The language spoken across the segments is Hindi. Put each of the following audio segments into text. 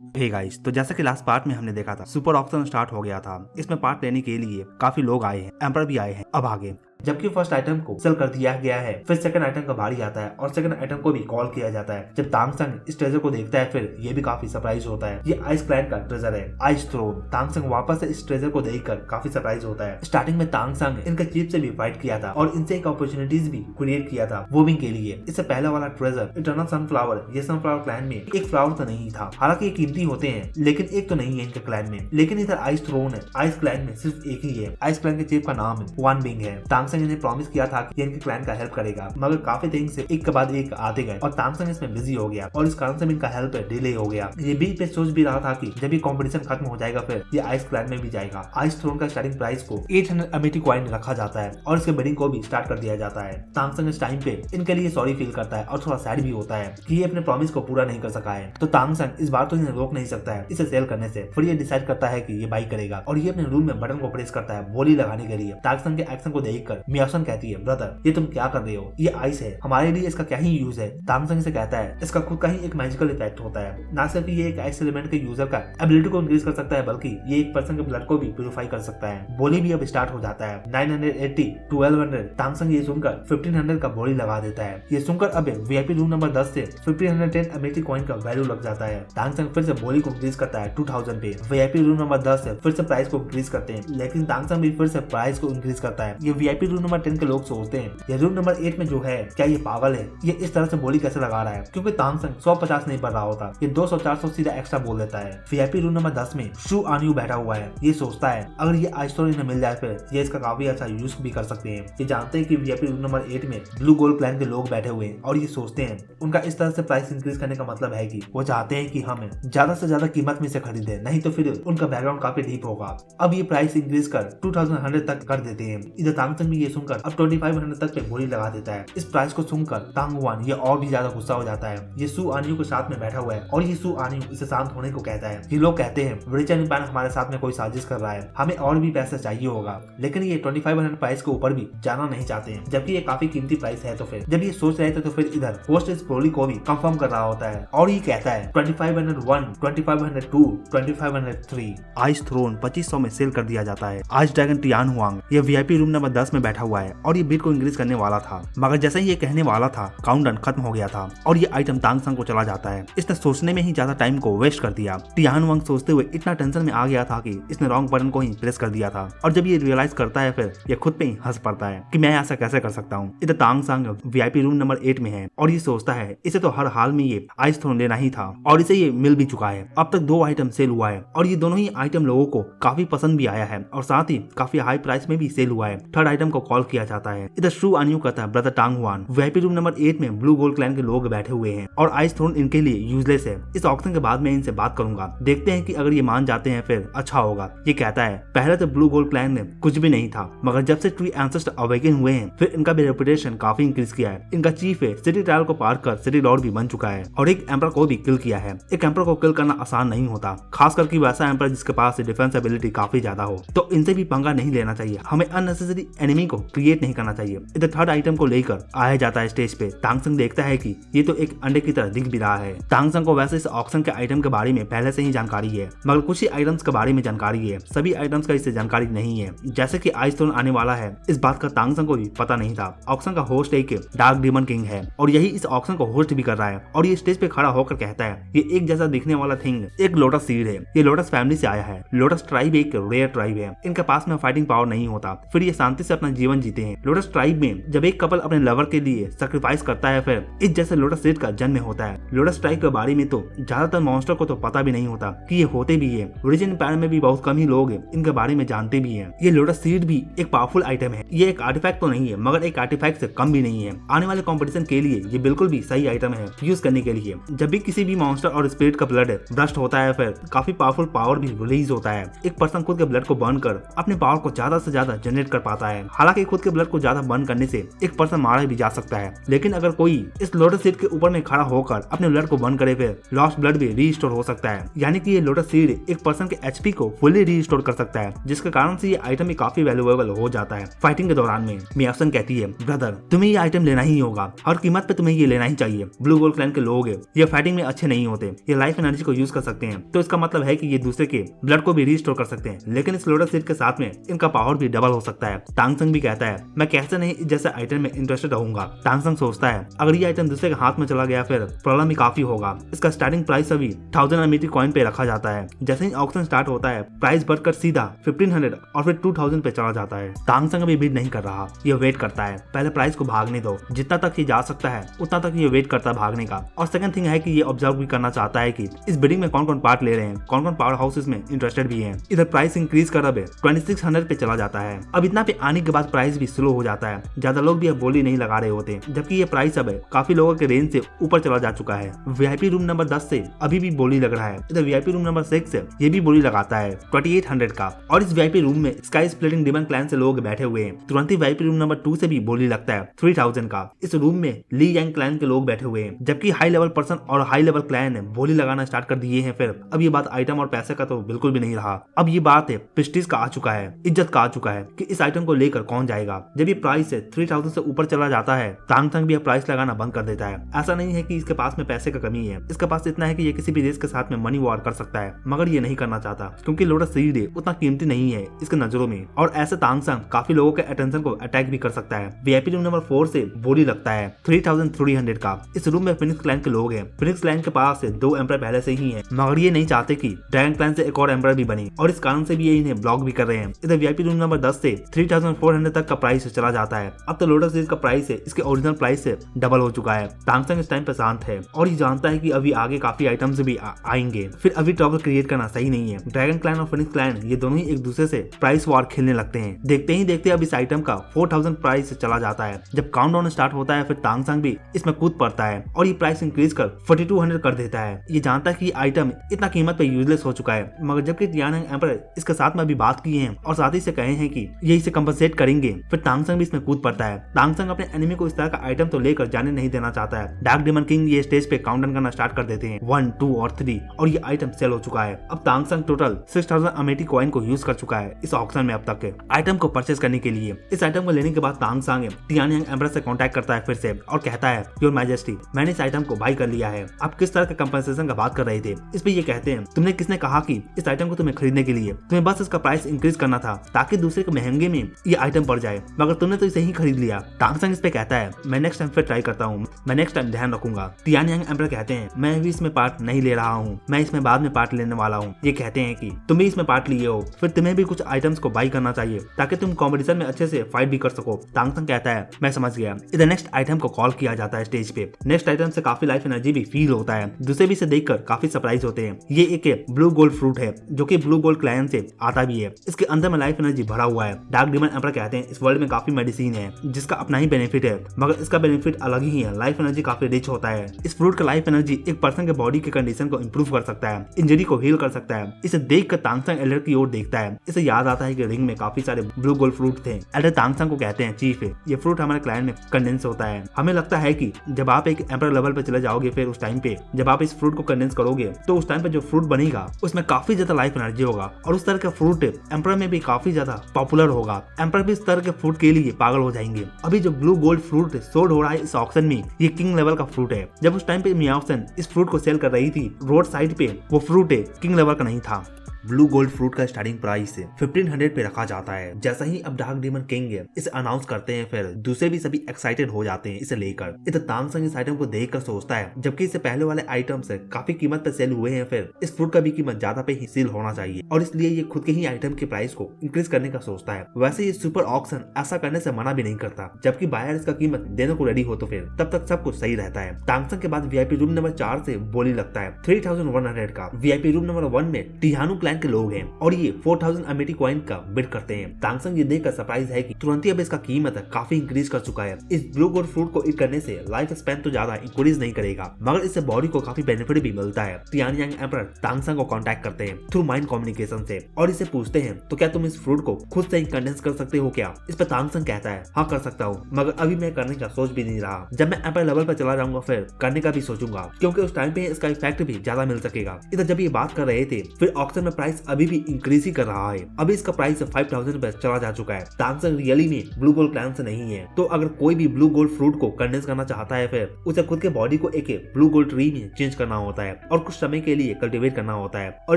हे गाइस, तो जैसा कि लास्ट पार्ट में हमने देखा था, सुपर ऑक्शन स्टार्ट हो गया था। इसमें पार्ट लेने के लिए काफी लोग आए हैं, एम्पर भी आए हैं। अब आगे जबकि फर्स्ट आइटम को सेल कर दिया गया है, फिर सेकंड आइटम का बारी आता है और सेकंड आइटम को भी कॉल किया जाता है। जब तांगसंग इस ट्रेजर को देखता है, फिर ये भी काफी सरप्राइज होता है। ये आइस क्लैन का ट्रेजर है, आइस थ्रोन। तांगसंग वापस से इस ट्रेजर को देखकर काफी सरप्राइज होता है। स्टार्टिंग में तांगसंग इनके चीफ से भी फाइट किया था और इनसे एक अपॉर्चुनिटीज भी क्रिएट किया था वोविंग के लिए। इससे पहले वाला ट्रेजर इटर्नल सनफ्लावर, ये सनफ्लावर क्लैन में एक फ्लावर तो नहीं था, हालांकि ये कीमती होते हैं, लेकिन एक तो नहीं है इनके क्लैन में। लेकिन इधर आइस थ्रोन है, आइस क्लैन में सिर्फ एक ही है। आइस क्लैन के चीफ का नाम वान बिंग है। तांगसंग इन्हें प्रॉमिस किया था कि इनके क्लैन का हेल्प करेगा, मगर काफी दिन से एक के बाद एक आते गए और तांगसंग इसमें बिजी हो गया और इस कारण से इनका हेल्प डिले हो गया। ये बीच पे सोच भी रहा था कि जब ये कंपटीशन खत्म हो जाएगा, फिर ये आइस क्लैन में भी जाएगा। आइस थ्रोन का स्टार्टिंग प्राइस को 800 अमेटी कॉइन रखा जाता है और इसके बिडिंग को भी स्टार्ट कर दिया जाता है। तांगसंग इस टाइम पे इनके लिए सॉरी फील करता है और थोड़ा सैड भी होता है कि ये अपने प्रॉमिस को पूरा नहीं कर सका है। तो तांगसंग इस बार तो इन्हें रोक नहीं सकता है इसे सेल करने से। फिर ये डिसाइड करता है कि ये बाई करेगा और ये अपने रूम में बटन को प्रेस करता है बोली लगाने के लिए। तांगसंग के एक्शन को देखकर मियासन कहती है, ब्रदर ये तुम क्या कर रहे हो, ये आइस है, हमारे लिए इसका क्या ही यूज है। तांगसंग से कहता है इसका खुद का ही एक मैजिकल इफेक्ट होता है। ना सिर्फ ये एक आइस एलिमेंट के यूजर का एबिलिटी को इंक्रीज कर सकता है, बल्कि ये एक पर्सन के ब्लड को भी प्यूरिफाई कर सकता है। बोली भी अब स्टार्ट हो जाता है। 980, 1200। तांगसंग ये सुनकर 1500 का बोली लगा देता है। ये सुनकर अब वीआईपी रूम नंबर 10 से 1510 अमेटी कॉइन का वैल्यू लग जाता है। तांगसंग फिर से बोली को इंक्रीज करता है 2000 पे। वीआईपी रूम नंबर 10 से फिर से प्राइस को इंक्रीज करते हैं, लेकिन तांगसंग भी फिर से प्राइस को इंक्रीज करता है। ये वीआईपी रूम नंबर 10 के लोग सोचते हैं ये रूम नंबर 8 में जो है क्या ये पागल है, ये इस तरह से बोली कैसे लगा रहा है, क्योंकि तांगसंग 150 नहीं बढ़ रहा होता, ये 200-400 सीधा एक्स्ट्रा बोल देता है। वीआईपी रूम नंबर 10 में शू आन्यू बैठा हुआ है। ये सोचता है अगर ये आइस थ्रोन इन्हें मिल जाए, फिर ये इसका काफी अच्छा यूज भी कर सकते हैं। ये जानते हैं कि वीआईपी रूम नंबर 8 में ब्लू गोल्ड क्लैन के लोग बैठे हुए हैं और ये सोचते हैं उनका इस तरह से प्राइस इंक्रीज करने का मतलब है कि वो चाहते हैं कि हम ज्यादा से ज्यादा कीमत में से खरीदे, नहीं तो फिर उनका बैकग्राउंड काफी डीप होगा। अब ये प्राइस इंक्रीज कर 2100 तक कर देते हैं। इधर तांगसंग भी ये सुनकर अब 2500 तक पे बोली लगा देता है। इस प्राइस को सुनकर तांगवान ये और भी ज्यादा गुस्सा हो जाता है। ये सू आन्यू के साथ में बैठा हुआ है और ये सू आन्यू इसे शांत होने को कहता है। ये लोग कहते हैं ब्रिचन पैन हमारे साथ में कोई साजिश कर रहा है, हमें और भी पैसा चाहिए होगा, लेकिन ये 2500 प्राइस के ऊपर भी जाना नहीं चाहते हैं, जबकि ये काफी कीमती प्राइस है। तो फिर जब ये सोच रहे थे, तो फिर इधर होस्ट इस बोली को भी कंफर्म कर रहा होता है और ये कहता है 2501, 2502, 2503। आइस थ्रोन 2500 में सेल कर दिया जाता है। आइस ड्रैगन टियान हुआंग ये वीआईपी रूम नंबर 10 में बैठा हुआ है और ये बिड को इंक्रीज करने वाला था, मगर जैसे ही ये कहने वाला था काउंटडाउन खत्म हो गया था और ये आइटम तांगसंग को चला जाता है। इसने सोचने में ही ज्यादा टाइम को वेस्ट कर दिया। टियान हुआंग सोचते हुए इतना टेंशन में आ गया था कि इसने रॉन्ग बटन को ही प्रेस कर दिया था और जब ये रियलाइज करता है, फिर ये खुद पे ही हंस पड़ता है कि मैं ऐसा कैसे कर सकता हूँ। इधर तांगसंग वीआईपी रूम नंबर 8 में है और ये सोचता है इसे तो हर हाल में ये आइस थ्रोन लेना ही था और इसे ये मिल भी चुका है। अब तक 2 आइटम सेल हुआ है और ये दोनों ही आइटम लोगों को काफी पसंद भी आया है और साथ ही काफी हाई प्राइस में भी सेल हुआ है। थर्ड आइटम को कॉल किया जाता है। इधर शू आन्यू कहता है, ब्रदर तांगवान वीआईपी रूम नंबर 8 में ब्लू गोल्ड क्लैन के लोग बैठे हुए हैं और आइस थ्रोन इनके लिए यूजलेस है। इस ऑक्शन के बाद में इनसे बात करूंगा, देखते हैं कि अगर ये मान जाते हैं फिर अच्छा होगा। ये कहता है पहले तो ब्लू गोल्ड क्लैन में कुछ भी नहीं था, मगर जब से ट्री एंसेस्टर अवेकन हुए हैं, फिर इनका भी रेपुटेशन काफी इंक्रीज किया है। इनका चीफ है सिटी ट्रायल को पार कर सिटी लॉर्ड भी बन चुका है और एक एम्पर को भी किल किया है। एक एम्पर को किल करना आसान नहीं होता, खास करके वैसा एम्पर जिसके पास डिफेंस एबिलिटी काफी ज्यादा हो। तो इनसे भी पंगा नहीं लेना चाहिए, हमें अननेसेसरी एनिमी को क्रिएट नहीं करना चाहिए। इधर थर्ड आइटम को लेकर आया जाता है स्टेज पे। तांगसंग देखता है कि ये तो एक अंडे की तरह दिख भी रहा है। तांगसंग को वैसे इस ऑक्शन के आइटम के बारे में पहले से ही जानकारी है, मगर कुछ ही आइटम्स के बारे में जानकारी है, सभी आइटम्स का इससे जानकारी नहीं है। जैसे कि आइस थ्रोन आने वाला है, इस बात का तांगसंग को भी पता नहीं था। ऑक्शन का होस्ट एक डार्क डीमन किंग है और यही इस ऑक्शन को होस्ट भी कर रहा है और ये स्टेज पे खड़ा होकर कहता है ये एक जैसा दिखने वाला थिंग एक लोटस सीड है। ये लोटस फैमिली से आया है। लोटस ट्राइब एक रेयर ट्राइब है, इनके पास में फाइटिंग पावर नहीं होता, फिर ये शांति से अपना जीवन जीते हैं। लोटस ट्राइब में जब एक कपल अपने लवर के लिए सैक्रिफाइस करता है, फिर इस जैसे लोटस सीड का जन्म होता है। लोटस ट्राइब के बारे में तो ज्यादातर मॉन्स्टर को तो पता भी नहीं होता कि ये होते भी है। ओरिजिन पैन में भी बहुत कम ही लोग इनके बारे में जानते भी है। ये लोटस सीड भी एक पावरफुल आइटम है। ये एक आर्टिफैक्ट तो नहीं है, मगर एक आर्टिफैक्ट से कम भी नहीं है। आने वाले कंपटीशन के लिए ये बिल्कुल भी सही आइटम है यूज करने के लिए। जब भी किसी भी मॉन्स्टर और स्पिरिट का ब्लड ब्रस्ट होता है, फिर काफी पावरफुल पावर भी रिलीज होता है। एक पर्सन खुद के ब्लड को बर्न कर अपने पावर को ज्यादा से ज्यादा जनरेट कर पाता है। हालांकि खुद के ब्लड को ज्यादा बर्न करने से एक पर्सन मारा भी जा सकता है, लेकिन अगर कोई इस लोटस सीड के ऊपर में खड़ा होकर अपने ब्लड को बर्न करे फिर लॉस्ट ब्लड भी रीस्टोर हो सकता है। यानी कि ये लोटस सीड एक पर्सन के एचपी को फुली रीस्टोर कर सकता है, जिसके कारण से ये आइटम भी काफी वैल्यूएबल हो जाता है। फाइटिंग के दौरान में मियासन कहती है, ब्रदर तुम्हें ये आइटम लेना ही होगा और कीमत पे तुम्हें ये लेना ही चाहिए। ब्लू गोल्ड क्लैन के लोग ये फाइटिंग में अच्छे नहीं होते, ये लाइफ एनर्जी को यूज कर सकते हैं, तो इसका मतलब है कि ये दूसरे के ब्लड को भी रीस्टोर कर सकते हैं, लेकिन इस लोटस सीड के साथ में इनका पावर भी डबल हो सकता है। टांगसंग भी कहता है, मैं कैसे नहीं इस जैसे आइटम में इंटरेस्टेड रहूंगा। टांगसंग सोचता है अगर ये आइटम दूसरे के हाथ में चला गया फिर प्रॉब्लम भी काफी होगा। इसका स्टार्टिंग प्राइस अभी 1000 अमेरिकी कॉइन पे रखा जाता है। जैसे ही ऑक्शन स्टार्ट होता है प्राइस बढ़कर सीधा 1500 और फिर 2000 पे चला जाता है। टांगसंग अभी बिड नहीं कर रहा, ये वेट करता है, पहले प्राइस को भागने दो, जितना तक ये जा सकता है उतना तक ये वेट करता है भागने का। और सेकंड थिंग है कि ये ऑब्जर्व भी करना चाहता है कि इस बिडिंग में कौन कौन पार्ट ले रहे हैं, कौन कौन पावर हाउसेस में इंटरेस्टेड भी हैं। इधर प्राइस इंक्रीज कर अब 2600 पे चला जाता है। अब इतना पे आने के बाद प्राइस भी स्लो हो जाता है, ज्यादा लोग भी अब बोली नहीं लगा रहे होते, जबकि ये प्राइस अब काफी लोगों के रेंज से ऊपर चला जा चुका है। वीआईपी रूम नंबर 10 से अभी भी बोली लग रहा है। इधर वीआईपी रूम नंबर 6 से ये भी बोली लगाता है 2800 का। और इस वीआईपी रूम में स्काई स्प्लिटिंग डिमन क्लैन से लोग बैठे हुए हैं। तुरंत ही वीआईपी रूम नंबर 2 से भी बोली लगता है 3000 का। इस रूम में ली यांग क्लैन के लोग बैठे हुए हैं, जबकि हाई लेवल पर्सन और हाई लेवल क्लैन बोली लगाना स्टार्ट कर दिए हैं। फिर अब ये बात आइटम और पैसे का तो बिल्कुल भी नहीं रहा, अब ये बात है प्रेस्टीज का आ चुका है, इज्जत का आ चुका है कि इस आइटम को लेकर कौन जाएगा। जब ये प्राइस 3000 से ऊपर चला जाता है टांगसंग भी प्राइस लगाना बंद कर देता है। ऐसा नहीं है कि इसके पास में पैसे का कमी है, इसके पास इतना है कि ये किसी भी देश के साथ में मनी वॉर कर सकता है, मगर ये नहीं करना चाहता क्योंकि लोटस सीड उतना कीमती नहीं है इसके नजरों में। और ऐसे टांगसंग काफी लोगों के अटेंशन को अटैक भी कर सकता है। वीआईपी रूम नंबर 4 से बोली लगता है 3300 का। इस रूम में फिनिक्स क्लैन के लोग हैं। फिनिक्स क्लैन के पास 2 एम्पर पहले से ही हैं, मगर ये नहीं चाहते कि ड्रैगन क्लैन से एक और एम्पर भी बने, और इस कारण से भी ये इन्हें ब्लॉक भी कर रहे हैं। इधर वीआईपी रूम नंबर 10 से 3400 तक का प्राइस चला जाता है। अब तो लोटस सीड का प्राइस इसके ओरिजिनल प्राइस से डबल हो चुका है। टांगसंग इस टाइम पे शांत है और ये जानता है कि अभी आगे काफी आइटम्स भी आएंगे, फिर अभी ट्रबल क्रिएट करना सही नहीं है। ड्रैगन क्लैन और फिनिक्स क्लैन ये दोनों ही एक दूसरे से प्राइस वॉर खेलने लगते हैं। देखते ही देखते अब इस आइटम का 4000 प्राइस चला जाता है। जब काउंटडाउन स्टार्ट होता है फिर टांगसंग भी इसमें कूद पड़ता है और ये प्राइस इंक्रीज कर 4200 कर देता है। ये जानता है कि आइटम इतना कीमत पे यूजलेस हो चुका है, मगर जबकि टियानग एम्पर इसके साथ में अभी बात की है और साथ ही से कहे हैं कि ये इसे कंपनसेट करेंगे, फिर टांगसंग भी इसमें कूद पड़ता है। टांगसंग अपने एनिमी को इस तरह का आइटम तो लेकर जाने नहीं देना चाहता है। डार्क डेमन किंग ये स्टेज पे काउंटडाउन करना स्टार्ट कर देते हैं 1, 2 और 3 और ये आइटम सेल हो चुका है। अब टांगसंग टोटल 6000 अमेरिकी कॉइन को यूज कर चुका है इस ऑक्शन में अब तक के आइटम को परचेज करने के लिए। इस आइटम को लेने के बाद टांगसंग टियानग एम्पर से कांटेक्ट करता है फिर से और कहता है, योर मैजेस्टी मैंने इस आइटम को बाई कर लिया है। आप किस तरह के कंपनसेशन का बात कर रहे थे? इस पे ये कहते हैं, तुमने किसने कहा कि इस आइटम को तुम्हें खरीदने के लिए तुम्हें बस इसका प्राइस इंक्रीज करना था ताकि दूसरे के महंगे में ये आइटम पड़ जाए, मगर तुमने तो इसे ही खरीद लिया। टांगसंग इस पे कहता है, मैं नेक्स्ट टाइम फिर ट्राई करता हूँ, मैं नेक्स्ट टाइम ध्यान रखूंगा। टियानग एम्पर कहते हैं, मैं भी इसमें पार्ट नहीं ले रहा हूँ, मैं इसमें बाद में पार्ट लेने वाला हूँ। ये कहते हैं कि तुम भी इसमें पार्ट लिए हो, फिर तुम्हें भी कुछ आइटम्स को बाई करना चाहिए ताकि तुम कॉम्पिटिशन में अच्छे से फाइट भी कर सको। टांगसंग कहता है, मैं समझ गया। इधर नेक्स्ट आइटम को कॉल किया जाता है स्टेज पे। नेक्स्ट आइटम से काफी लाइफ एनर्जी भी फील होता है, दूसरे भी इसे देखकर काफी सरप्राइज होते हैं। ये एक ब्लू गोल्ड फ्रूट है जो कि ब्लू गोल्ड क्लैन से आता भी है। इसके अंदर में लाइफ एनर्जी भरा हुआ है। डार्क डेमन एम्पर कहते हैं, इस वर्ल्ड में काफी मेडिसिन है जिसका अपना ही बेनिफिट है, मगर इसका बेनिफिट अलग ही है। लाइफ एनर्जी काफी रिच होता है। इस फ्रूट का लाइफ एनर्जी एक पर्सन के बॉडी के कंडीशन को इंप्रूव कर सकता है, इंजरी को हील कर सकता है। इसे देखकर टांगसंग एल्डर की ओर देखता है। इसे याद आता है कि रिंग में काफी सारे ब्लू गोल्ड फ्रूट थे। एल्डर टांगसंग को कहते हैं, चीफ ये फ्रूट हमारे क्लैन में कंडेंस होता है। हमें लगता है कि जब आप एक एम्पर लेवल पे चले जाओगे फिर उस टाइम पे जब आप इस फ्रूट को कंडेंस करोगे तो उस टाइम पे जो फ्रूट बनेगा उसमें काफी ज्यादा लाइफ एनर्जी होगा और उस तरह का फ्रूट एम्पर में भी काफी ज्यादा पॉपुलर होगा। एम्पर भी इस तरह के फ्रूट के लिए पागल हो जाएंगे। अभी जो ब्लू गोल्ड फ्रूट सोल्ड हो रहा है इस ऑक्शन में ये किंग लेवल का फ्रूट है। जब उस टाइम पे मियाओसन इस फ्रूट को सेल कर रही थी रोड साइड पे वो फ्रूट किंग लेवल का नहीं था। ब्लू गोल्ड फ्रूट का स्टार्टिंग प्राइस 1500 पे रखा जाता है। जैसा ही अब डार्क डेमन किंग इसे अनाउंस करते हैं फिर दूसरे भी सभी एक्साइटेड हो जाते हैं इसे लेकर। इधर टांगसंग इस आइटम को देखकर सोचता है, जबकि इससे पहले वाले आइटम्स काफी कीमत पे सेल हुए हैं, फिर इस फ्रूट का भी कीमत ज्यादा पे ही सेल होना चाहिए और इसलिए ये खुद के ही आइटम के प्राइस को इंक्रीज करने का सोचता है। वैसे ये सुपर ऑक्शन ऐसा करने से मना भी नहीं करता, जबकि बायर इसका कीमत देने को रेडी हो तो फिर तब तक सब कुछ सही रहता है। टांगसंग के बाद वीआईपी रूम नंबर 4 से बोली लगता है 3100 का। वीआईपी रूम नंबर 1 में टियानग क्लैन के लोग हैं और ये 4000 एमिटी कॉइन का बिड करते हैं। तांगसंग ये देखकर सरप्राइज है कि तुरंत ही अब इसका कीमत काफी इंक्रीज कर चुका है। इस ब्लू गोल्ड फ्रूट को ईट करने से लाइफ स्पैन तो ज्यादा इंक्रीज नहीं करेगा, मगर इससे बॉडी को काफी बेनिफिट भी मिलता है। तियानयांग एम्परर तांगसंग को कांटेक्ट करते हैं थ्रू माइंड कम्युनिकेशन से और इसे पूछते हैं तो क्या तुम इस फ्रूट को खुद से कंडेंस कर सकते हो क्या। इस पर तांगसंग कहता है हाँ कर सकता हूँ, मगर अभी मैं करने का सोच भी नहीं रहा। जब मैं एम्पर लेवल पर चला जाऊंगा फिर करने का भी सोचूंगा, क्योंकि उस टाइम पे इसका इफेक्ट भी ज्यादा मिल सकेगा। इधर जब ये बात कर रहे थे फिर ऑक्शन में प्राइस अभी भी इंक्रीज ही कर रहा है। अभी इसका प्राइस 5000 पे चला जा चुका है। तांगसंग रियली में ब्लू गोल्ड क्लैन से नहीं है, तो अगर कोई भी ब्लू गोल्ड फ्रूट को कंडेंस करना चाहता है फिर उसे खुद के बॉडी को एक ब्लू गोल्ड ट्री में चेंज करना होता है और कुछ समय के लिए कल्टिवेट करना होता है और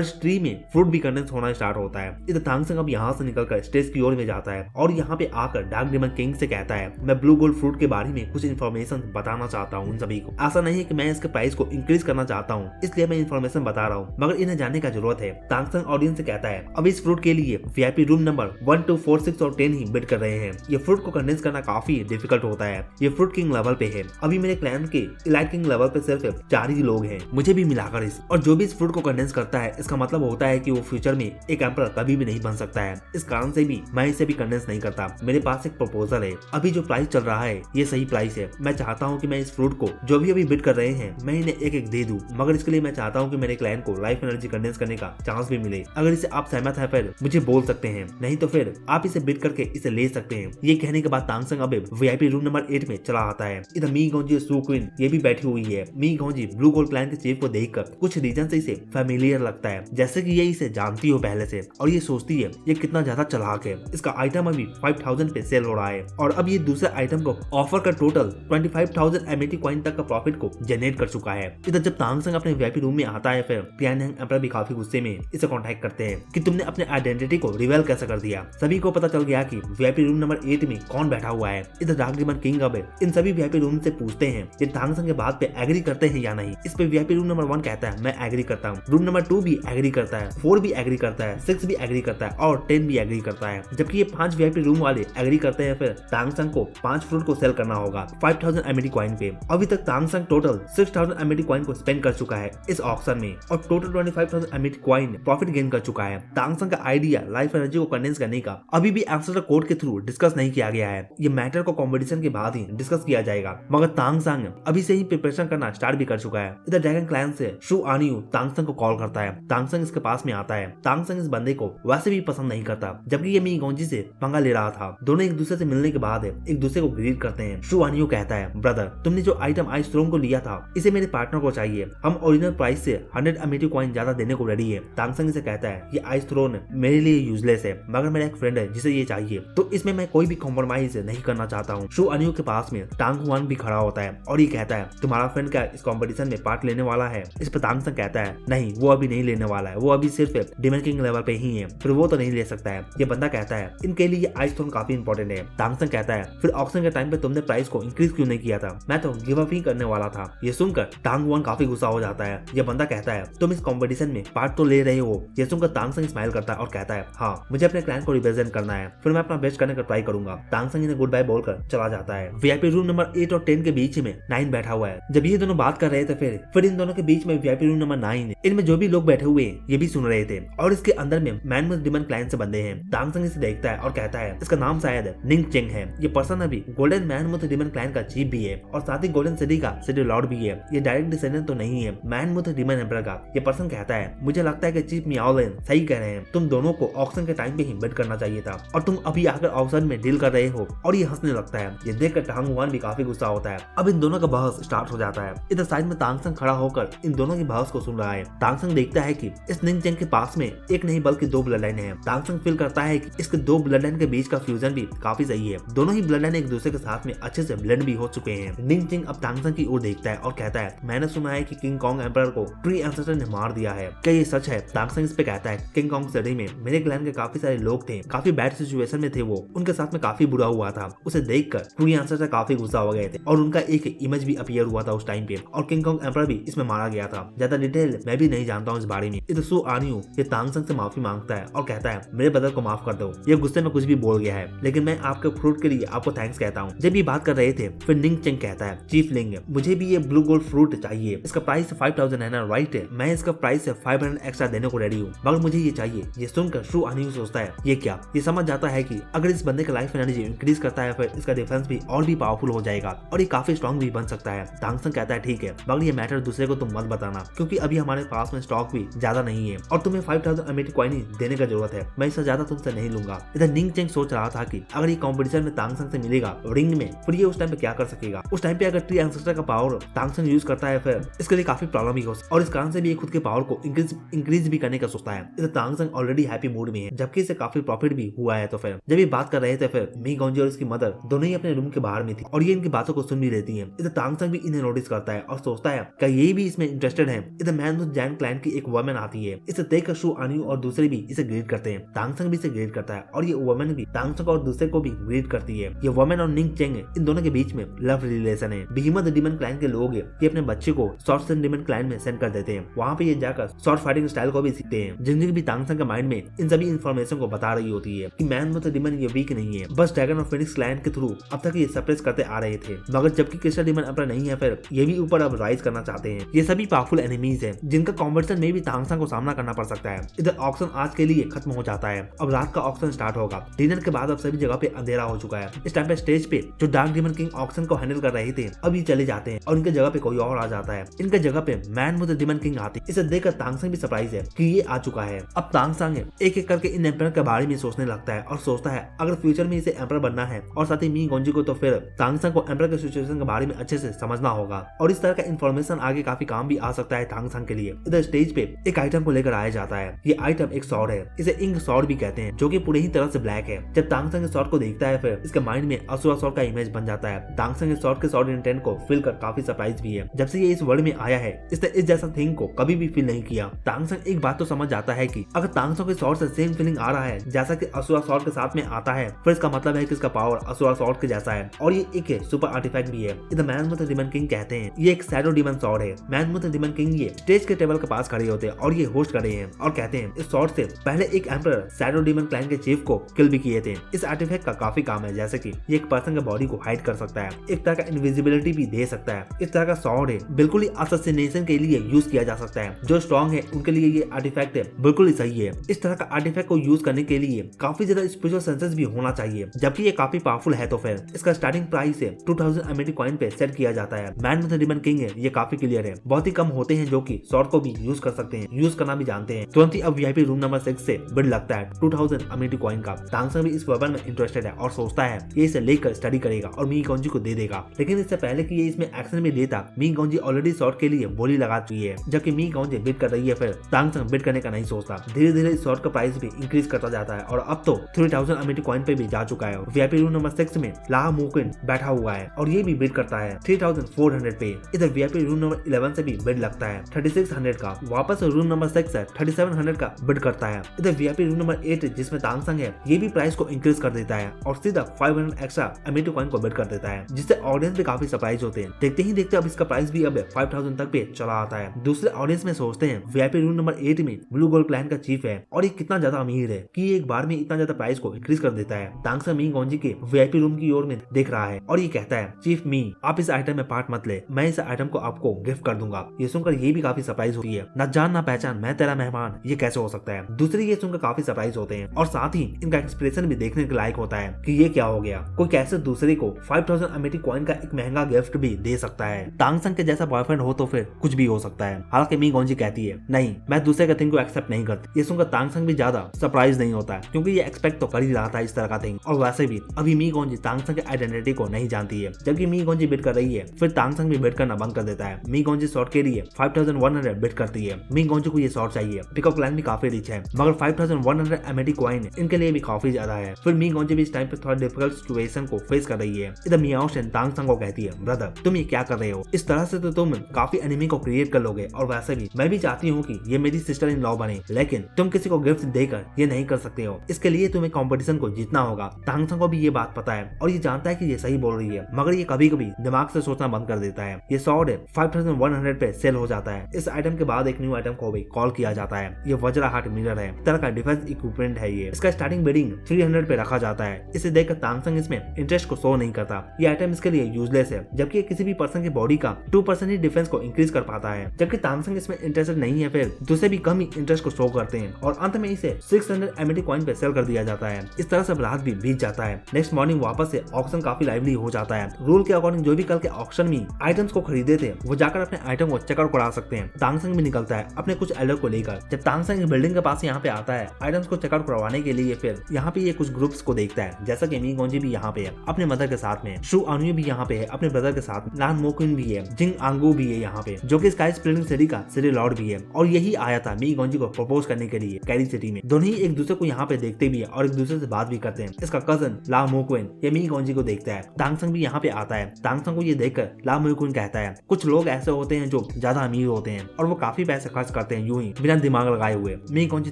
इस ट्री में फ्रूट भी कंडेंस होना स्टार्ट होता है। इधर तांगसंग अब यहाँ से निकलकर स्टेज की ओर में जाता है और यहाँ पे आकर डार्क डेमन किंग से कहता है मैं ब्लू गोल्ड फ्रूट के बारे में कुछ इन्फॉर्मेशन बताना चाहता हूँ उन सभी को। ऐसा नहीं है कि मैं इसके प्राइस को इंक्रीज करना चाहता हूँ, इसलिए मैं इन्फॉर्मेशन बता रहा हूँ, मगर इन्हें जानने का जरूरत है। तांगसंग ऑडियंस से कहता है अब इस फ्रूट के लिए वीआईपी रूम नंबर 1, 2, 4, 6 और 10 ही बिड कर रहे हैं। ये फ्रूट को कंडेंस करना काफी डिफिकल्ट होता है। ये फ्रूट किंग लेवल पे है। अभी मेरे क्लैन के इलाइट किंग लेवल पे सिर्फ 4 ही लोग हैं, मुझे भी मिलाकर इस और जो भी इस फ्रूट को कंडेंस करता है इसका मतलब होता है कि वो फ्यूचर में एक एम्परर कभी भी नहीं बन सकता है। इस कारण से भी मैं इसे भी कंडेंस नहीं करता। मेरे पास एक प्रपोजल है। अभी जो प्राइस चल रहा है ये सही प्राइस है। मैं चाहता हूँ कि मैं इस फ्रूट को जो भी अभी बिड कर रहे हैं मैं इन्हें एक एक दे दूं, मगर इसके लिए मैं चाहता हूँ कि मेरे क्लैन को लाइफ एनर्जी कंडेंस करने का चांस भी मिले। अगर इसे आप सहमत है फिर मुझे बोल सकते हैं, नहीं तो फिर आप इसे बिड करके इसे ले सकते हैं। ये कहने के बाद तांगसंग अब वीआईपी रूम नंबर 8 में चला आता है। इधर मी गोंजी सू क्वीन ये भी बैठी हुई है। मी गोंजी ब्लू गोल्ड क्लैन के चीफ को देखकर कुछ रीजन से इसे फेमिलियर लगता है, जैसे कि ये इसे जानती हो पहले से, और ये सोचती है ये कितना ज्यादा चालाक है। इसका आइटम अभी 5000 पे सेल हो रहा है और अब ये दूसरे आइटम को ऑफर का टोटल 25000 एमिटी कॉइन तक का प्रॉफिट को जनरेट कर चुका है। इधर जब तांगसंग अपने वीआईपी रूम में आता है फिर तियानयांग एम्परर भी काफी गुस्से में इसे कांटेक्ट करते हैं कि तुमने अपने आइडेंटिटी को रिवील कैसे कर दिया। सभी को पता चल गया कि वीआईपी रूम नंबर 8 में कौन बैठा हुआ है। इधर डार्क डेमन किंग अब इन सभी वीआईपी रूम से पूछते हैं कि तांगसंग के बात पे एग्री करते हैं या नहीं। इस पे वीआईपी रूम नंबर 1 कहता है मैं एग्री करता हूँ। रूम नंबर 2 भी एग्री करता है, 4 भी एग्री करता है, 6 भी एग्री करता है और 10 भी एग्री करता है। जबकि ये 5 वीआईपी रूम वाले एग्री करते हैं फिर तांगसंग को 5 फ्रूट को सेल करना होगा 5000 एमिटी कॉइन पे। अभी तक तांगसंग टोटल 6000 एमिटी कॉइन को स्पेंड कर चुका है इस ऑक्शन में और total 25000 Amity coin profit gain कर चुका है। तांगसंग का आइडिया लाइफ एनर्जी को कंडेंस करने का अभी भी एंसेस्टर कोड के थ्रू डिस्कस नहीं किया गया है। ये मैटर को कंपटीशन के बाद ही डिस्कस किया जाएगा, मगर तांगसंग अभी से ही प्रिपरेशन करना स्टार्ट भी कर चुका है। इधर ड्रैगन क्लैन से शू आनियू तांगसंग को कॉल करता है। तांगसंग इसके पास में आता है। तांगसंग इस बंदे को वैसे भी पसंद नहीं करता, जबकि ये मी गोंजी से पंगा ले रहा था। दोनों एक दूसरे से मिलने के बाद एक दूसरे को ग्रीट करते हैं। शू आनियू कहता है ब्रदर तुमने जो आइटम आइस थ्रोन को लिया था इसे मेरे पार्टनर को चाहिए। हम ओरिजिनल प्राइस से 100 एमिटी कॉइन ज्यादा देने को रेडी है। तांगसंग इसे कहता है ये आइस थ्रोन मेरे लिए यूजलेस है, मगर मेरा एक फ्रेंड है जिसे ये चाहिए, तो इसमें मैं कोई भी कॉम्प्रोमाइज नहीं करना चाहता हूँ। शू आनियू के पास में टांग हुआन भी खड़ा होता है और ये कहता है तुम्हारा फ्रेंड क्या इस कॉम्पिटिशन में पार्ट लेने वाला है। इस पर तांगसंग कहता है नहीं वो अभी नहीं लेने वाला है, वो अभी सिर्फ डेमन किंग लेवल पे ही है, फिर वो तो नहीं ले सकता है। ये बंदा कहता है इनके लिए आइस थ्रोन काफी इंपॉर्टेंट है। तांगसंग कहता है फिर ऑक्शन के टाइम पे तुमने प्राइस को इंक्रीज क्यों नहीं किया था, मैं तो गिव अप ही करने वाला था। ये सुनकर टांग हुआन काफी गुस्सा हो जाता है। ये बंदा कहता है तुम इस कॉम्पिटिशन में पार्ट तो ले रहे हो। ये सुनकर तांगसंग स्माइल करता है और कहता है हाँ मुझे अपने क्लैन को रिप्रेजेंट करना है, फिर मैं अपना बेस्ट करने का ट्राई करूंगा। तांगसंग इन्हें गुड बाय बोलकर चला जाता है। वीआईपी रूम नंबर 8 और 10 के बीच में 9 बैठा हुआ है। जब ये दोनों बात कर रहे थे फिर इन दोनों के बीच में वीआईपी रूम नंबर 9 इनमें जो भी लोग बैठे हुए हैं ये भी सुन रहे थे और इसके अंदर में मैनमुथ डिमन क्लैन से बंदे हैं। तांगसंग इसे देखता है और कहता है इसका नाम शायद निंग चेंग है। ये पर्सन अभी गोल्डन मैनमुथ डिमन क्लैन का चीफ भी है और साथ ही गोल्डन सिटी का सिटी लॉर्ड भी है। ये डायरेक्ट डिसेंडेंट तो नहीं है मैनमुथ डिमन एम्परर का। ये पर्सन कहता है मुझे लगता है कि चीफ मियाओलिन सही कह रहे हैं, तुम दोनों को ऑक्शन के टाइम पे ही बिड करना चाहिए था और तुम अभी आकर ऑक्शन में डील कर रहे हो। और ये हंसने लगता है। ये देखकर टांग हुआन भी काफी गुस्सा होता है। अब इन दोनों का बहस स्टार्ट हो जाता है। इधर साइड में तांगसंग खड़ा होकर इन दोनों की बहस को सुन रहा है। तांगसंग देखता है कि इस निंग चेंग के पास में एक नहीं बल्कि 2 ब्लड लाइन है। तांगसंग फील करता है कि इसके 2 ब्लड लाइन के बीच का फ्यूजन भी काफी सही है। दोनों ही ब्लड लाइन एक दूसरे के साथ में अच्छे से ब्लेंड भी हो चुके हैं। निंग चेंग अब तांगसंग की ओर देखता है और कहता है मैंने सुना है कि किंग कॉन्ग एम्परर को ट्री एंसेस्टर ने मार दिया है, क्या ये सच है? तांगसंग इस पे कहता है किंग कॉन्ग सिटी में मेरे क्लैन के काफी सारे लोग थे, काफी बैड सिचुएशन में थे, वो उनके साथ में काफी बुरा हुआ था। उसे देखकर ट्री एंसेस्टर काफी गुस्सा हो गए थे और उनका एक इमेज भी अपीयर हुआ था उस टाइम पे और किंग कॉन्ग एम्परर भी इसमें मारा गया था। ज्यादा डिटेल मैं भी नहीं जानता हूँ इस बारे में। इधर सू आनियू ये तांगसंग से माफी मांगता है और कहता है मेरे ब्रदर को माफ कर दो, ये गुस्से में कुछ भी बोल गया है, लेकिन मैं आपके फ्रूट के लिए आपको थैंक्स कहता हूँ। जब ये बात कर रहे थे फिर निंग चेंग कहता है चीफ लिंग मुझे भी ये ब्लू गोल्ड फ्रूट चाहिए, इसका प्राइस 5000 है ना राइट है, मैं इसका प्राइस 500 एक्स्ट्रा देने को रेडी हूँ, मगर मुझे ये चाहिए। ये सुनकर शू आनी सोचता है ये क्या। ये समझ जाता है कि अगर इस बंदे का लाइफ एनर्जी इंक्रीज करता है फिर इसका डिफेंस भी और भी पावरफुल हो जाएगा और ये काफी स्ट्रॉन्ग भी बन सकता है। तांगसंग कहता है ठीक है, मगर ये मैटर दूसरे को तुम मत बताना, क्योंकि अभी हमारे पास में स्टॉक भी ज्यादा नहीं है और तुम्हें 5000 एमिटी कॉइन ही देने का जरूरत है। मैं इससे ज्यादा तुमसे नहीं लूंगा। इधर निंग चेंग सोच रहा था कि अगर ये कॉम्पिटिशन में तांगसंग से मिलेगा रिंग में, फिर ये उस टाइम पे क्या कर सकेगा। उस टाइम पे अगर ट्री एंसेस्टर का पावर तांगसंग यूज करता है फिर इसके लिए काफी प्रॉब्लम ही हो, और इस कारण से भी खुद के पावर को इंक्रीज भी करने का सोचता है। इधर तांगसंग ऑलरेडी हैप्पी मूड में है, जबकि इसे काफी प्रॉफिट भी हुआ है। तो फिर जब ये बात कर रहे थे फिर मी गॉन्जी और इसकी मदर दोनों ही अपने रूम के बाहर में थी और ये इनकी बातों को सुन भी रहती है। इधर तांगसंग भी इन्हें नोटिस करता है और सोचता है कि ये भी इसमें इंटरेस्टेड है। इधर मैन जैन क्लैन की एक वुमन आती है, इसे देखकर शू आनी और दूसरे भी इसे ग्रीट करते हैं। तांगसंग भी इसे ग्रीट करता है और ये वुमन भी तांगसंग और दूसरे को भी ग्रीट करती है। ये वुमन और निंग चेंग इन दोनों के बीच में लव रिलेशन है। बिहीमत डीमन क्लैन के लोग ये अपने बच्चे को शॉर्ट डीमन क्लैन में सेंड कर देते हैं। वहाँ पे ये जाकर शॉर्ट फाइटिंग स्टाइल को भी सीखते हैं। जिंदगी भी तांगसंग के माइंड में इन सभी इन्फॉर्मेशन को बता रही होती है कि मैन विद डीमन ये वीक नहीं है, बस ड्रैगन और फिनिक्स क्लैन के थ्रू अब तक ये सप्रेस करते आ रहे थे। मगर जबकि क्रिस्टल डीमन अपना नहीं है फिर ये भी ऊपर अब राइज करना चाहते हैं। ये सभी पावरफुल एनिमीज हैं जिनका कॉम्पिटिशन में भी तांगसंग को सामना करना पड़ सकता है। इधर ऑक्शन आज के लिए खत्म हो जाता है। अब रात का ऑक्शन स्टार्ट होगा। डिनर के बाद अब सभी जगह पे अंधेरा हो चुका है। इस टाइम पे स्टेज पे जो डार्क डीमन किंग ऑक्शन को हैंडल कर रहे थे अब ये चले जाते हैं और इनके जगह पे कोई और आ जाता है। इनके जगह पे मैन विद डीमन किंग आते हैं। इसे देखकर तांगसंग भी सरप्राइज है कि ये आ चुका है। अब तांगसंग एक एक करके इन एम्पायर के बारे में सोचने लगता है और सोचता है अगर फ्यूचर में इसे एम्पायर बनना है और साथ ही मी गॉन्जी को, तो फिर तांगसंग को एम्पायर के सिचुएशन के बारे में अच्छे से समझना होगा और इस तरह का इन्फॉर्मेशन आगे काफी काम भी आ सकता है तांगसंग के लिए। इधर स्टेज पे एक आइटम को लेकर आया जाता है। ये आइटम एक सॉर्ड है, इसे इंक सॉर्ड भी कहते हैं, जो कि पूरी ही तरह से ब्लैक है। जब तांगसंग इस सॉर्ड को देखता है फिर इसके माइंड में असुरा सॉर्ड का इमेज बन जाता है। तांगसंग इस सॉर्ड के सॉर्ड इंटेंट को फील कर काफी सरप्राइज भी है। जब से ये इस वर्ल्ड में आया है इसने इस जैसा थिंग को कभी भी फील नहीं किया। तांगसंग एक बात तो समझ जाता है कि अगर तांगसंग के सॉर्ड से सेम फीलिंग आ रहा है जैसा कि असुरा सॉर्ड के साथ में आता है, फिर इसका मतलब है कि इसका पावर असुरा सॉर्ड के जैसा है और ये एक सुपर आर्टिफैक्ट भी है। इधर मैन विद डीमन किंग कहते हैं ये एक शैडो डीमन सॉर्ड है। मैन विद डीमन किंग ये स्टेज के टेबल के पास खड़े होते हैं और ये होस्ट कर रहे हैं और कहते हैं इस सॉर्ड से पहले एक एम्परर शैडो डीमन क्लैन के चीफ को किल भी किए थे। इस आर्टिफैक्ट का काफी काम है, जैसे कि ये एक पर्सन के बॉडी को हाइड कर सकता है, एक तरह का इनविजिबिलिटी भी दे सकता है। इस तरह का सॉर्ड है बिल्कुल ही असैसिनेशन के लिए यूज किया जा सकता है। जो स्ट्रॉन्ग है उनके लिए ये आर्टिफैक्ट है बिल्कुल ही सही है। इस तरह का आर्टिफैक्ट को यूज करने के लिए काफी ज्यादा स्पेशल सेंसर्स भी होना चाहिए, जबकि ये काफी पावरफुल है। तो फिर इसका स्टार्टिंग प्राइस है 2000 एमिटी कॉइन पे सेट किया जाता है। मैन विद डीमन किंग है ये काफी क्लियर है। बहुत ही कम होते हैं जो कि सॉर्ड को भी यूज कर सकते हैं, यूज करना भी जानते हैं। तुरंत ही अब वीआईपी रूम नंबर 6 से बिड लगता है 2000 एमिटी कॉइन का। तांगसंग भी इस वेपन में इंटरेस्टेड है और सोचता है ये इसे लेकर स्टडी करेगा और मी गॉन्जी को दे देगा। लेकिन इससे पहले कि ये इसमें एक्शन में देता, मी गॉन्जी ऑलरेडी सॉर्ड के लिए बोली लगा चुकी है। जबकि मी गॉन्जी बिड कर रही है फिर तांगसंग बिड करने का नहीं सोचता। धीरे धीरे इस सॉर्ड का प्राइस भी इंक्रीज करता जाता है और अब तो 3000 एमिटी कॉइन पे भी जा चुका है। वीआईपी रूम नंबर 6 में लाहा मुकिन बैठा हुआ है और ये भी बिड करता है 3400 पे। इधर वीआईपी रूम नंबर 11 से भी बिड लगता है 3600 का। वापस रूम नंबर 6 से 3700 का बिड करता है। इधर वीआईपी रूम नंबर 8 जिसमें तांगसंग है ये भी प्राइस को इंक्रीज कर देता है और सीधा 500 एक्स्ट्रा एमिटी कॉइन को बिड कर देता है, जिससे ऑडियंस भी काफी सरप्राइज होते हैं। देखते ही देखते अब इसका प्राइस भी अब 5000 तक पे चला आता है। दूसरे ऑडियंस में सोचते हैं वीआईपी रूम नंबर 8 में ब्लू गोल्ड क्लैन का चीफ है और ये कितना ज्यादा अमीर है कि ये एक बार में इतना ज्यादा प्राइस को इंक्रीज कर देता है। तांगसंग मी गॉन्जी के वीआईपी रूम की ओर में देख रहा है और ये कहता है चीफ मी आप इस आइटम में पार्ट मत ले, मैं इस आइटम को आपको गिफ्ट कर दूंगा। ये सुनकर ये भी काफी सरप्राइज होती है। न जान ना पहचान मैं तेरा मेहमान, ये कैसे हो सकता है। दूसरे ये सुनकर काफी सरप्राइज होते हैं और साथ ही इनका एक्सप्रेशन भी देखने के लायक होता है कि ये क्या हो गया। कोई कैसे दूसरे को 5000 एमिटी कॉइन का एक महंगा गिफ्ट भी दे सकता है। तांगसंग के जैसा बॉयफ्रेंड हो तो फिर कुछ भी हो सकता है। हालांकि मी गॉन्जी कहती है नहीं, मैं दूसरे का थिंग को एक्सेप्ट नहीं करती। ये सुनकर तांगसंग भी ज्यादा सरप्राइज नहीं होता है क्योंकि ये एक्सपेक्ट तो कर ही रहा था इस तरह का थिंग। और वैसे भी अभी मी गॉन्जी तांगसंग के आइडेंटिटी को नहीं जानती है। जबकि मी गॉन्जी बिड कर रही है फिर तांगसंग भी बिड करना बंद कर देता है। मी गॉन्जी शॉर्ट के लिए 5100 बिड करती है। मी गॉन्जी को ये शॉर्ट चाहिए। पिकअप लाइन भी काफी रिच है मगर 5100 एमिटी कॉइन इनके लिए भी काफी ज्यादा है। फिर मी गॉन्जी भी इस टाइम पे थोड़ा डिफिकल्ट सिचुएशन को फेस कर रही है। इधर मियाओ शेन तांगसंग को कहती है ब्रदर तुम ये क्या कर रहे हो, इस तरह से तो तुम काफी एनिमी को क्रिएट कर लोगे और वैसे भी मैं भी चाहती हूँ कि ये मेरी सिस्टर इन लॉ बने, लेकिन तुम किसी को गिफ्ट देकर ये नहीं कर सकते हो। इसके लिए तुम्हें कंपटीशन को जीतना होगा। तांगसंग को भी ये बात पता है और ये जानता है कि ये सही बोल रही है, मगर ये कभी कभी दिमाग से सोचना बंद कर देता है। ये सॉर्ड 5100 पे सेल हो जाता है। इस आइटम के बाद एक न्यू आइटम को भी कॉल किया जाता है। ये वज्रा हार्ट मिरर है, तरह का डिफेंस इक्विपमेंट है। ये इसका स्टार्टिंग बिडिंग 300 पे रखा जाता है। इसे देखकर तांगसंग इसमें इंटरेस्ट को शो नहीं करता। ये आइटम इसके लिए यूजलेस है, जबकि किसी भी पर्सन की बॉडी का 2% ही डिफेंस को इंक्रीज कर पाता है। जबकि तांगसंग इसमें इंटरेस्टेड नहीं है, फिर दूसरे भी कम कम ही इंटरेस्ट को शो करते हैं और अंत में इसे 600 एमिटी कॉइन पे सेल कर दिया जाता है। इस तरह से रात भी बीत जाता है। नेक्स्ट मॉर्निंग वापस से ऑक्शन काफी लाइवली हो जाता है। रूल के अकॉर्डिंग जो भी कल के ऑक्शन में आइटम्स को खरीदे थे वो जाकर अपने आइटम को चेकआउट करा सकते हैं। तांगसेंग भी निकलता है अपने कुछ एल्डर को लेकर। जब तांगसेंग बिल्डिंग के पास यहाँ पे आता है आइटम्स को चेकआउट करवाने के लिए, फिर यहाँ पे ये कुछ ग्रुप्स को देखता है, जैसा कि मी गोंजी भी यहाँ पे है अपने मदर के साथ में, शू अनु भी यहाँ पे है अपने ब्रदर के साथ, लान मोकुन भी है, जिंग आंगू भी है यहाँ पे जो कि स्काई स्प्लिटिंग सिटी का सिटी लॉर्ड भी है और यही आया था मी गोंजी को प्रपोज करने के लिए कैरी सिटी में। दोनों ही एक दूसरे को यहाँ पे देखते भी है और एक दूसरे से बात भी करते हैं। इसका कजन ला मोकुन ये मी गोंजी को देखता है। तांगसेंग भी यहाँ पे आता है। तांगसेंग को ये देखकर ला मोकुन कहता है कुछ लोग ऐसे होते हैं जो ज्यादा अमीर होते हैं और वो काफी पैसे खर्च करते हैं यूं ही बिना दिमाग लगाए हुए। मी गोंजी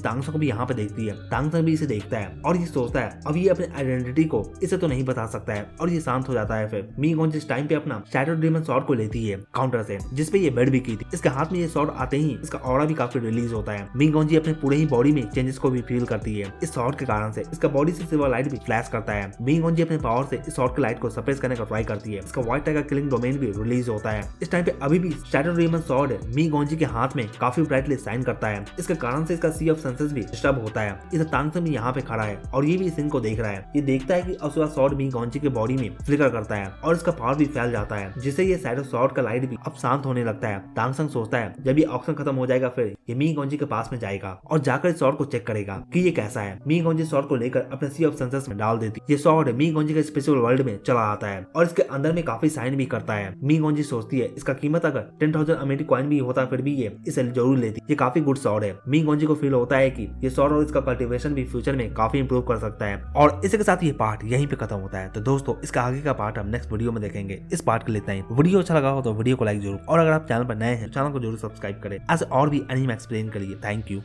तांगसेंग को भी यहाँ पे देखती है। तांगसेंग भी इसे देखता है और ये सोचता है अब ये अपने आइडेंटिटी को इसे तो नहीं बता सकता है और ये शांत हो जाता है। फिर मी गोंजी इस टाइम पे अपना शैडो डीमन स्वॉर्ड को लेती है काउंटर से जिसपे ये बेड भी की थी। इसके हाथ में ये स्वॉर्ड आते ही इसका ऑरा भी काफी रिलीज होता है। मी गोंजी अपने पूरे ही बॉडी में चेंजेस को भी फील करती है। इस स्वॉर्ड के कारण से इसका बॉडी से सिल्वर लाइट भी फ्लैश करता है। मी गोंजी अपने पावर से इस स्वॉर्ड की लाइट को सप्रेस करने का ट्राई करती है। इसका व्हाइट टाइगर किलिंग डोमेन भी रिलीज होता है। इस टाइम पे अभी भी शैडो डीमन स्वॉर्ड मी गोंजी के हाथ में काफी ब्राइटली शाइन करता है। इसके कारण से इसका सी ऑफ सेंसेस भी डिस्टर्ब होता है। इस तांगसेंग भी यहाँ पे खड़ा है और ये भी इस को देख रहा है। ये देखता है कि असुरा स्वॉर्ड मी गोंजी के बॉडी में फ्लिकर करता है और इसका पावर भी फैल जाता है जिससे ये शैडो स्वॉर्ड का लाइट भी अब शांत होने लगता है। तांगसेंग सोचता है जब ये ऑक्शन खत्म हो जाएगा फिर ये मी गोंजी के पास में जाएगा और जाकर इस स्वॉर्ड को चेक करेगा कि ये कैसा है। मी गोंजी स्वॉर्ड को लेकर अपने सी ऑफ सेंसेस में डाल देती। ये स्वॉर्ड मी गोंजी के स्पेशल वर्ल्ड में चला आता है और इसके अंदर में काफी साइन भी करता है। मी गोंजी सोचती है इसका कीमत अगर 10,000 अमेरिकी कॉइन भी होता फिर भी ये इसे जरूर लेती। ये काफी गुड स्वॉर्ड है। मी गोंजी को फील होता है कि ये स्वॉर्ड और इसका कल्टीवेशन भी फ्यूचर में काफी इंप्रूव कर सकता है। और इसी के साथ ये पार्ट यहीं पे खत्म होता है। तो दोस्तों इसका आगे का पार्ट हम नेक्स्ट वीडियो में देखेंगे। इस पार्ट के लिए इतना ही। वीडियो अच्छा लगा हो तो वीडियो को लाइक जरूर और अगर आप चैनल पर नए हैं चैनल को जरूर सब्सक्राइब करें ऐसे और भी एनीमे एक्सप्लेन के लिए। Thank you.